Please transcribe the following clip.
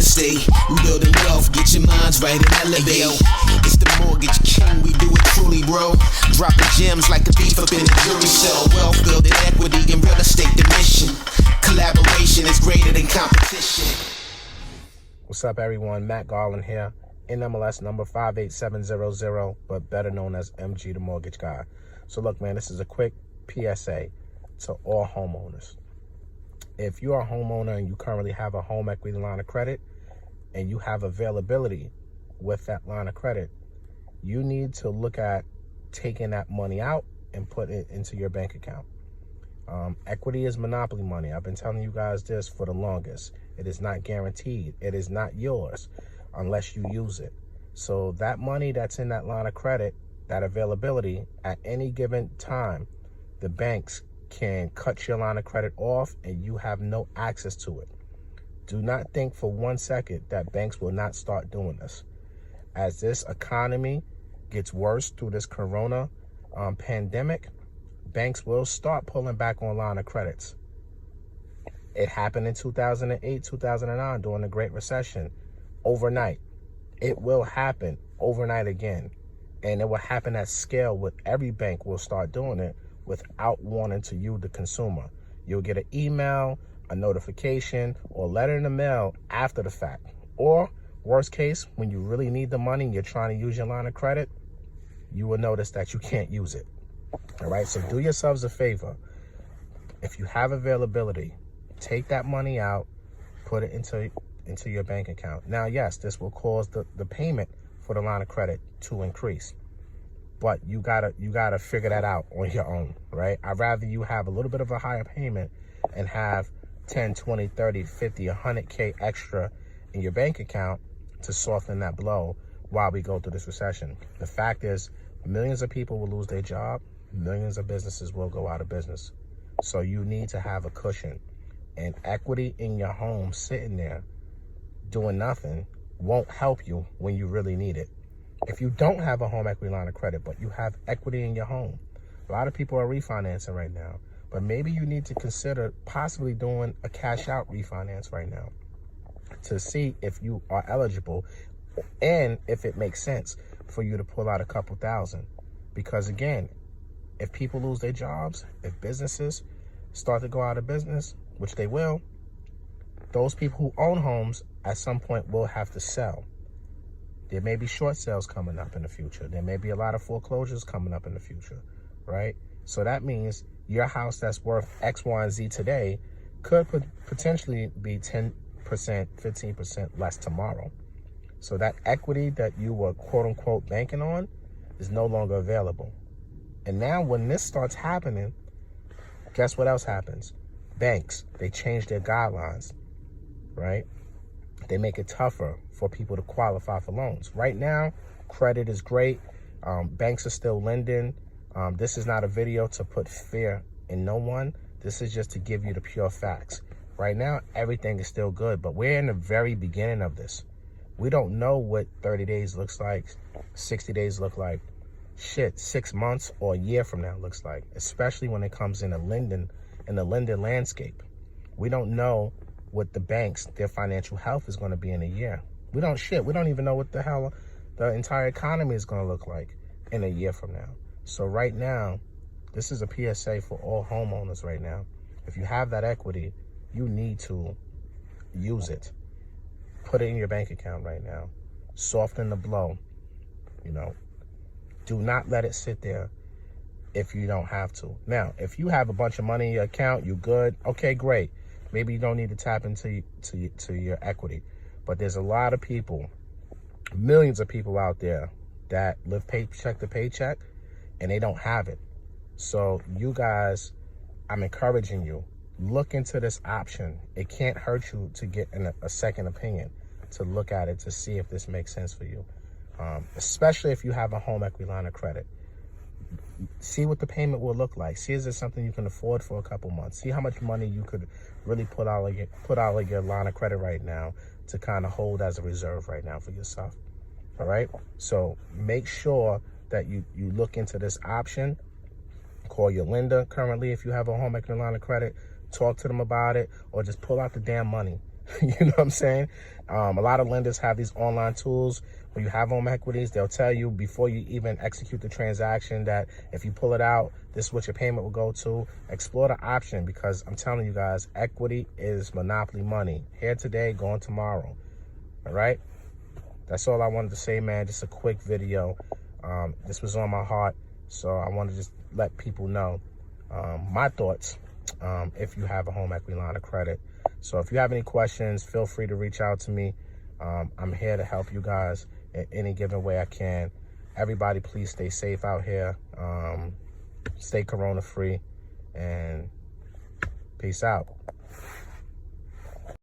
estate. We building wealth, get your minds right and elevate. Hey, yo, it's the Mortgage King, we do it truly, bro. Dropping gems like a thief up in the jury cell. Wealth building equity in real estate, the mission. Collaboration is greater than competition. What's up, everyone? Matt Garland here, NMLS number 58700, but better known as MG the Mortgage Guy. So look, man, this is a quick PSA to all homeowners. If you're a homeowner and you currently have a home equity line of credit and you have availability with that line of credit, you need to look at taking that money out and put it into your bank account. Equity is monopoly money. I've been telling you guys this for the longest. It is not guaranteed. It is not yours unless you use it. So that money that's in that line of credit, that availability, at any given time, the banks can cut your line of credit off and you have no access to it. Do not think for 1 second that banks will not start doing this. As this economy gets worse through this corona pandemic, banks will start pulling back on line of credits. It happened in 2008, 2009 during the Great Recession, overnight. It will happen overnight again. And it will happen at scale with every bank will start doing it without warning to you, the consumer. You'll get an email, a notification, or a letter in the mail after the fact. Or worst case, when you really need the money and you're trying to use your line of credit, you will notice that you can't use it. All right, so do yourselves a favor. If you have availability, take that money out, put it into your bank account. Now, yes, this will cause the payment for the line of credit to increase, but you gotta figure that out on your own, right? I'd rather you have a little bit of a higher payment and have 10, 20, 30, 50, 100K extra in your bank account to soften that blow while we go through this recession. The fact is, millions of people will lose their job. Millions of businesses will go out of business. So you need to have a cushion. And equity in your home sitting there doing nothing won't help you when you really need it. If you don't have a home equity line of credit, but you have equity in your home, a lot of people are refinancing right now, but maybe you need to consider possibly doing a cash out refinance right now to see if you are eligible and if it makes sense for you to pull out a couple thousand. Because again, if people lose their jobs, if businesses start to go out of business, which they will, those people who own homes at some point will have to sell. There may be short sales coming up in the future. There may be a lot of foreclosures coming up in the future, right? So that means your house that's worth X, Y, and Z today could potentially be 10%, 15% less tomorrow. So that equity that you were quote unquote banking on is no longer available. And now when this starts happening, guess what else happens? Banks, they change their guidelines, right? They make it tougher for people to qualify for loans. Right now, credit is great. Banks are still lending. This is not a video to put fear in no one. This is just to give you the pure facts. Right now, everything is still good, but we're in the very beginning of this. We don't know what 30 days looks like, 60 days look like. Shit, 6 months or a year from now looks like, especially when it comes in the lending landscape. We don't know what the banks, their financial health is going to be in a year. We don't even know what the hell the entire economy is going to look like in a year from now. So right now, this is a PSA for all homeowners right now. If you have that equity, you need to use it. Put it in your bank account right now. Soften the blow, you know. Do not let it sit there if you don't have to. Now, if you have a bunch of money in your account, you good. Okay, great. Maybe you don't need to tap into your equity. But there's a lot of people, millions of people out there that live paycheck to paycheck and they don't have it. So you guys, I'm encouraging you, look into this option. It can't hurt you to get a second opinion, to look at it, to see if this makes sense for you. Especially if you have a home equity line of credit. See what the payment will look like. See, is it something you can afford for a couple months? See how much money you could really put out of your line of credit right now to kind of hold as a reserve right now for yourself. All right? So make sure that you look into this option. Call your lender currently if you have a home equity line of credit. Talk to them about it, or just pull out the damn money. You know what I'm saying? A lot of lenders have these online tools. When you have home equities, they'll tell you before you even execute the transaction that if you pull it out, this is what your payment will go to. Explore the option, because I'm telling you guys, equity is monopoly money. Here today, gone tomorrow. All right? That's all I wanted to say, man. Just a quick video. This was on my heart, so I want to just let people know my thoughts if you have a home equity line of credit. So if you have any questions, feel free to reach out to me. I'm here to help you guys in any given way I can. Everybody, please stay safe out here. Stay corona free, and peace out.